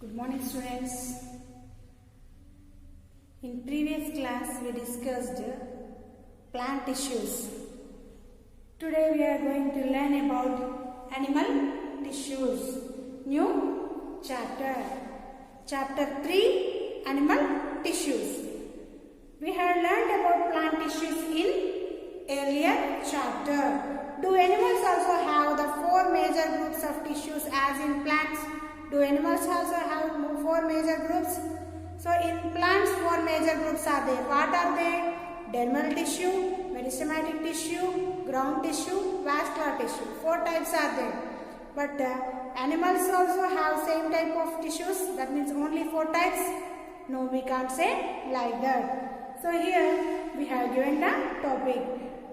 Good morning, students. In previous class we discussed plant tissues. Today we are going to learn about animal tissues. New chapter. Chapter 3, Animal Tissues. We have learned about plant tissues in earlier chapter. Do animals also have the 4 major groups of tissues as in plants? Do animals also have 4 major groups? So in plants 4 major groups are there. What are they? Dermal tissue, meristematic tissue, ground tissue, vascular tissue. 4 types are there. But animals also have same type of tissues. That means only 4 types. No, we can't say like that. So here we have given the topic.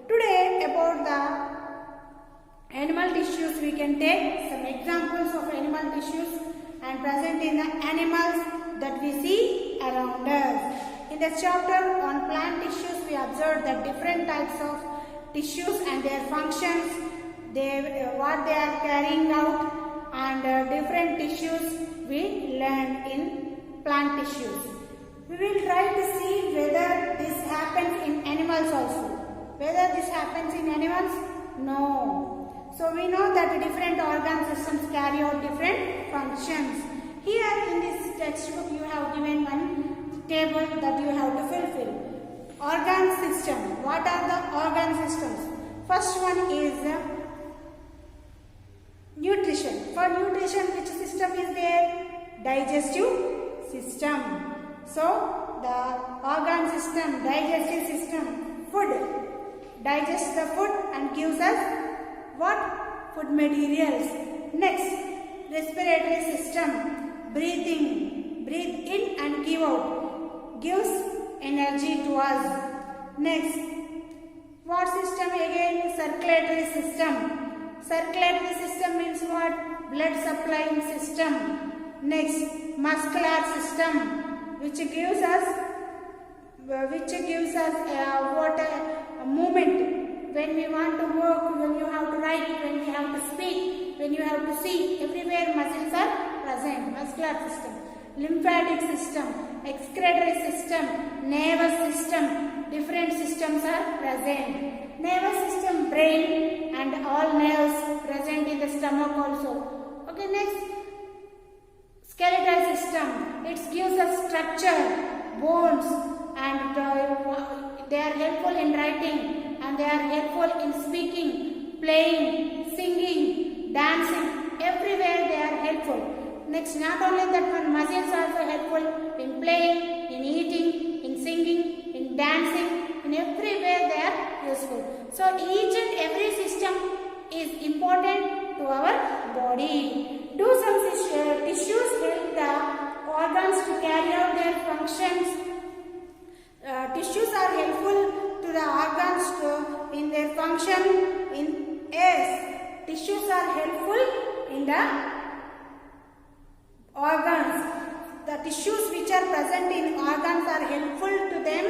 Today about the animal tissues, we can take some examples of animal tissues and present in the animals that we see around us. In the chapter on plant tissues, we observed the different types of tissues and their functions, what they are carrying out, and different tissues we learned in plant tissues. We will try to see whether this happens in animals also. Whether this happens in animals? No. So we know that different organ systems carry out different functions. Here in this textbook you have given one table that you have to fulfill. Organ system. What are the organ systems? First one is nutrition. For nutrition, which system is there? Digestive system. So the organ system, digestive system, food. Digests the food and gives us what? Food materials. Next, respiratory system, breathing, breathe in and give out, gives energy to us. Next, what system again? Circulatory system. Circulatory system means what? Blood supplying system. Next, muscular system, which gives us a movement. When we want to work, when you have to write, when we have to speak, when you have to see, everywhere muscles are present. Muscular system, lymphatic system, excretory system, nervous system, different systems are present. Nervous system, brain and all nerves present in the stomach also. Okay, next, skeletal system. It gives us structure, bones, and they are helpful in writing, and they are helpful in speaking, playing, singing, dancing. Everywhere they are helpful. Next, not only that one, muscles are also helpful in playing, in eating, in singing, in dancing. In everywhere they are useful. So each and every system is important to our body. Do some tissues help the organs to carry out their functions? Tissues are helpful to the organs in their function. Yes, tissues are helpful in the organs. The tissues which are present in organs are helpful to them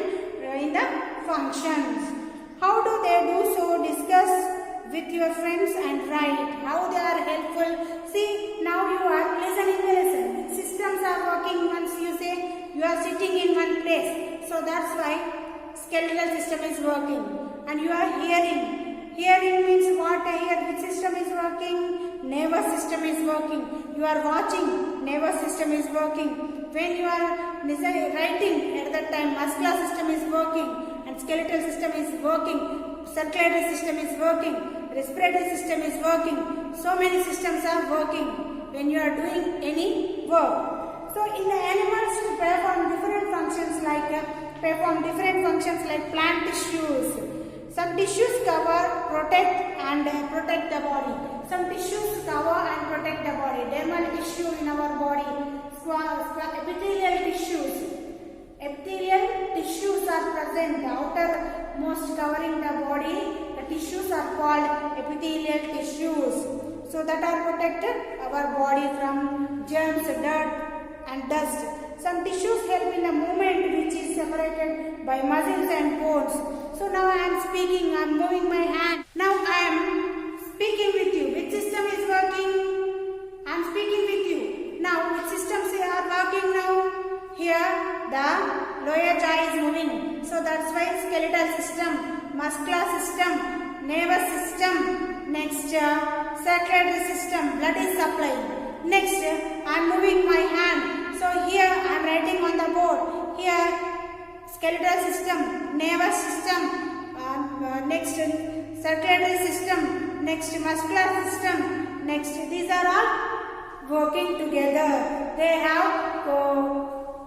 in the functions. How do they do so? Discuss with your friends and write how they are helpful. See, now you are listening the lesson. Systems are working once you say you are sitting in one place. So that's why skeletal system is working. And you are hearing. Hearing means what I hear. Which system is working? Nervous system is working. You are watching. Nervous system is working. When you are writing, at that time muscular system is working and skeletal system is working. Circulatory system is working. Respiratory system is working. So many systems are working when you are doing any work. So in the animals to perform different functions like plant tissues. Some tissues cover, protect the body. Some tissues cover and protect the body. Dermal tissue in our body. Epithelial tissues. Epithelial tissues are present. The outermost covering the body. The tissues are called epithelial tissues. So that are protected our body from germs, dirt and dust. Some tissues help in the movement which is separated by muscles and bones. So now I am speaking, I am moving my hand. Now I am speaking with you. Which system is working? I am speaking with you. Now which systems are the lower jaw is moving. So that's why skeletal system, muscular system, nervous system, next circulatory system, blood is supplying. Next, I am moving my hand. So here I am writing on the board. Here skeletal system, nervous system, next circulatory system, next muscular system, next these are all working together. They have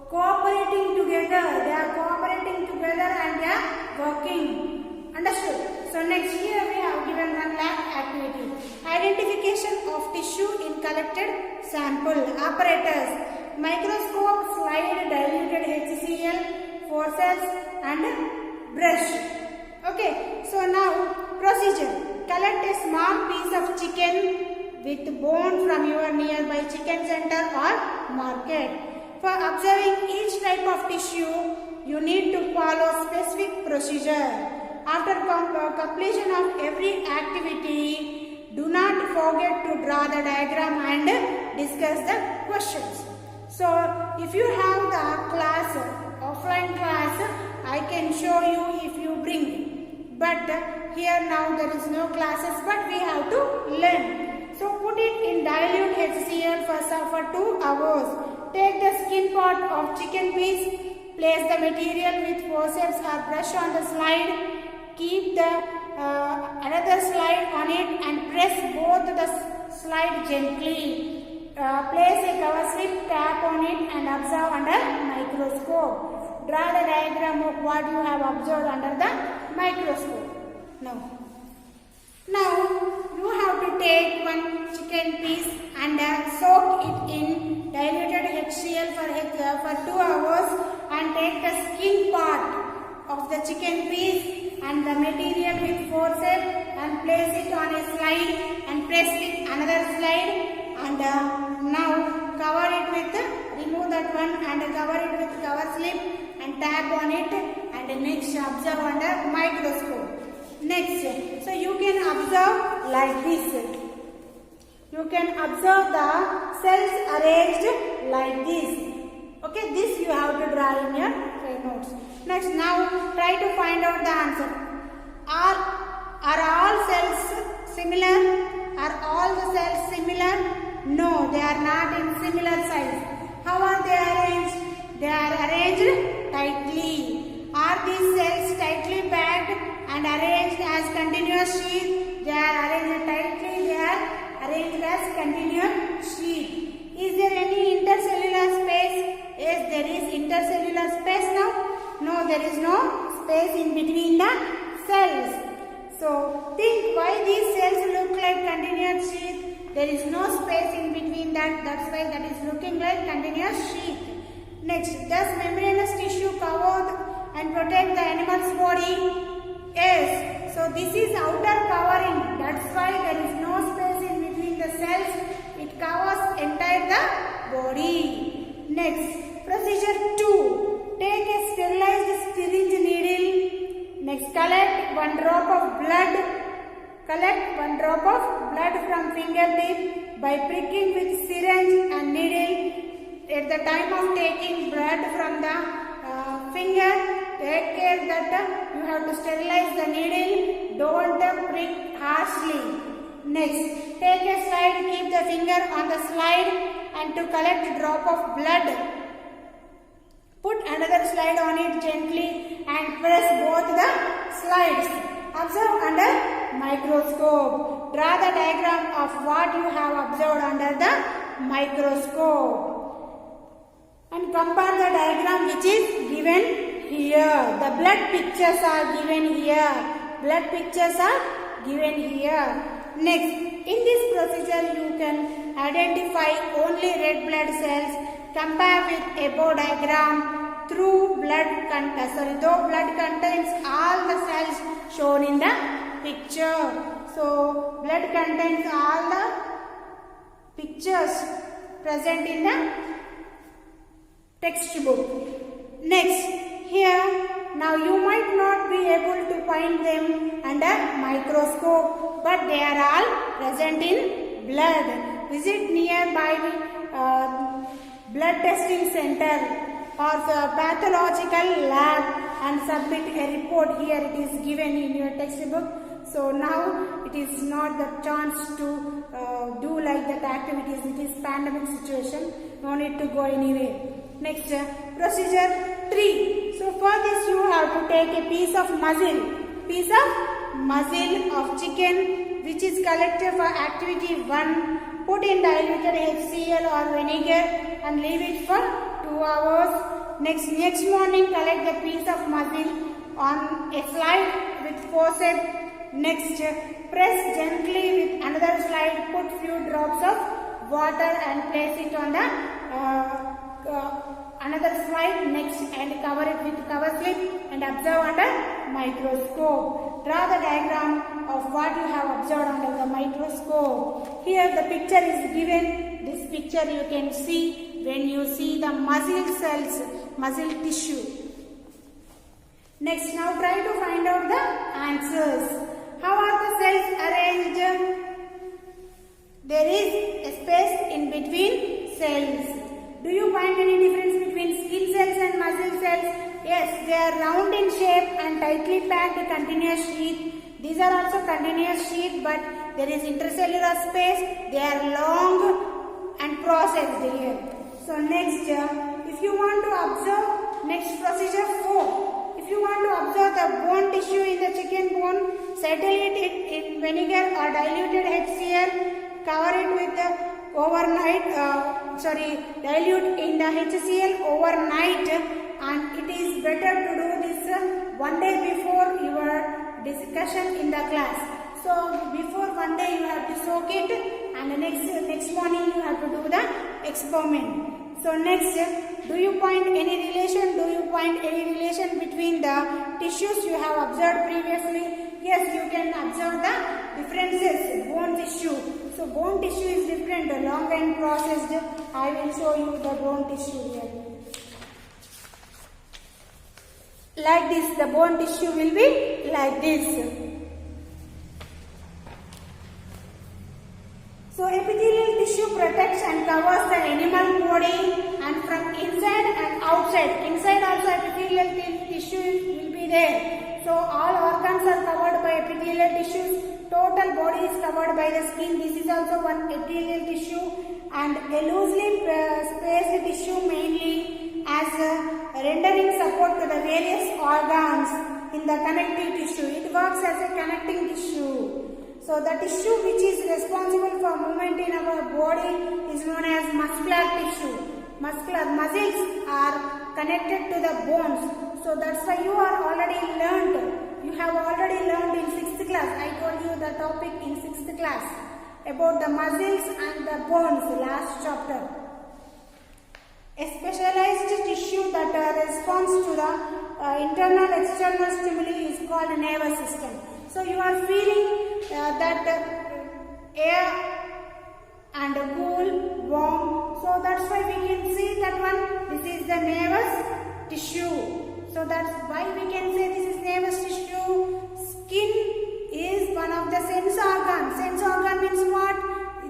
cooperating together. They are cooperating together and they are working. Understood? So next here we have given one lab activity. Identification of tissue in collected sample. Apparatus. Microscope, slide, diluted HCl, forceps and brush. Okay. So now procedure. Collect a small piece of chicken with bone from your nearby chicken center or market. For observing each type of tissue, you need to follow specific procedure. After completion of every activity, do not forget to draw the diagram and discuss the questions. So, if you have the class, offline class, I can show you if you bring. But here now there is no classes, but we have to learn. So, put it in dilute HCl for 2 hours. Take the skin part of chicken piece, place the material with forceps or brush on the slide. Keep the another slide on it and press both the slide gently. Place a cover slip, tap on it and observe under microscope. Draw the diagram of what you have observed under the microscope. Now you have to take one chicken piece and soak it in diluted HCl for 2 hours and take the skin part of the chicken piece and the material with forceps and place it on a slide and press it another slide and now cover it with, remove that one and cover it with cover slip and tap on it and next observe under microscope. Next, so you can observe like this. You can observe the cells arranged like this. Okay, this you have to draw in your notes. Next, now try to find out the answer. Are all cells similar? Are all the cells similar? No, they are not in similar size. How are they arranged? They are arranged tightly. Are these cells tightly packed and arranged as continuous sheet? They are arranged tightly. They are arranged as continuous sheet. Is there any intercellular space? Yes, there is intercellular space now. No, there is no space in between the cells. So, think why these cells look like continuous sheet. There is no space in between that. That's why that is looking like continuous sheet. Next, does membranous tissue cover and protect the animal's body? Yes. So, this is outer covering. That's why there is no space in between the cells. It covers entire the body. Next, procedure 2. Take a sterilized syringe needle. Next, collect 1 drop of blood. Collect 1 drop of blood from fingertip by pricking with syringe and needle. At the time of taking blood from the finger, take care that you have to sterilize the needle. Don't prick harshly. Next, take a slide, keep the finger on the slide and to collect a drop of blood. Put another slide on it gently and press both the slides. Observe under microscope. Draw the diagram of what you have observed under the microscope. And compare the diagram which is given here. The blood pictures are given here. Blood pictures are given here. Next, in this procedure you can identify only red blood cells. Compare with above diagram though blood contains all the cells shown in the picture. So, blood contains all the pictures present in the textbook. Next, here now you might not be able to find them under microscope, but they are all present in blood. Visit nearby blood testing center. or pathological lab and submit a report. Here it is given in your textbook. So now it is not the chance to do like that activities. It is pandemic situation. No need to go anywhere. Next, procedure 3. So for this you have to take a piece of muzzle of chicken which is collected for activity 1. Put in diluted HCl or vinegar and leave it for 2 hours. Next morning collect the piece of muzzle on a slide with forceps. Next, press gently with another slide. Put few drops of water and place it on the another slide. Next, and cover it with cover slip and observe under microscope. Draw the diagram of what you have observed under the microscope. Here the picture is given. This picture you can see when you see the muscle cells, muscle tissue. Next, now try to find out the answers. How are the cells arranged? There is a space in between cells. Do you find any difference between skin cells and muscle cells? Yes, they are round in shape and tightly packed continuous sheath. These are also continuous sheath, but there is intercellular space. They are long and processed here. So next, if you want to observe, next procedure 4. If you want to observe the bone tissue in the chicken bone, settle it in vinegar or diluted HCl, cover it with the dilute in the HCl overnight, and it is better to do this 1 day before your discussion in the class. So before 1 day you have to soak it, and the next morning you have to do the experiment. So next, do you find any relation? Do you find any relation between the tissues you have observed previously? Yes, you can observe the differences. Bone tissue. So bone tissue is different, long and processed. I will show you the bone tissue here. Like this, the bone tissue will be like this. So epithelial tissue protects and covers the animal body and from inside and outside. Inside also epithelial tissue will be there. So all organs are covered by epithelial tissues. Total body is covered by the skin. This is also one epithelial tissue, and a loosely spaced tissue mainly as rendering support to the various organs in the connective tissue. It works as a connecting tissue. So the tissue which is responsible for movement in our body is known as muscular tissue. Muscles are connected to the bones. So that's why you have already learned in 6th class. I told you the topic in 6th class about the muscles and the bones, last chapter. A specialized tissue that responds to the internal external stimuli is called a nervous system. So you are feeling that air and cool, warm. So that's why we can see that one. This is the nervous tissue. So that's why we can say this is nervous tissue. Skin is one of the sense organs. Sense organ means what?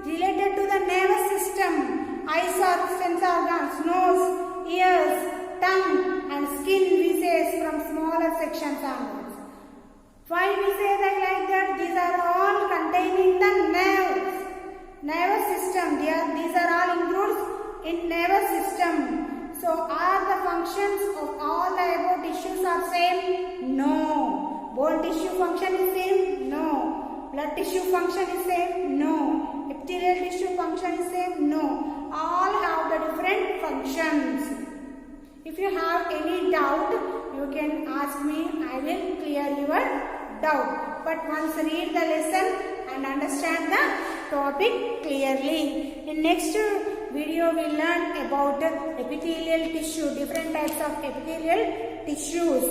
Related to the nervous system. Eyes are sense organs. Nose, ears, tongue, and skin we say from smaller sections onwards. Why we say that like that? These are all containing the nerves. Nervous system. These are all included in nervous system. So are the functions of all the above tissues are same? No. Bone tissue function is same? No. Blood tissue function is same? No. Epithelial tissue function is same? No. All have the different functions. If you have any doubt, you can ask me. I will clear your doubt. But once read the lesson and understand the topic clearly. In next video, we learn about epithelial tissue, different types of epithelial tissues.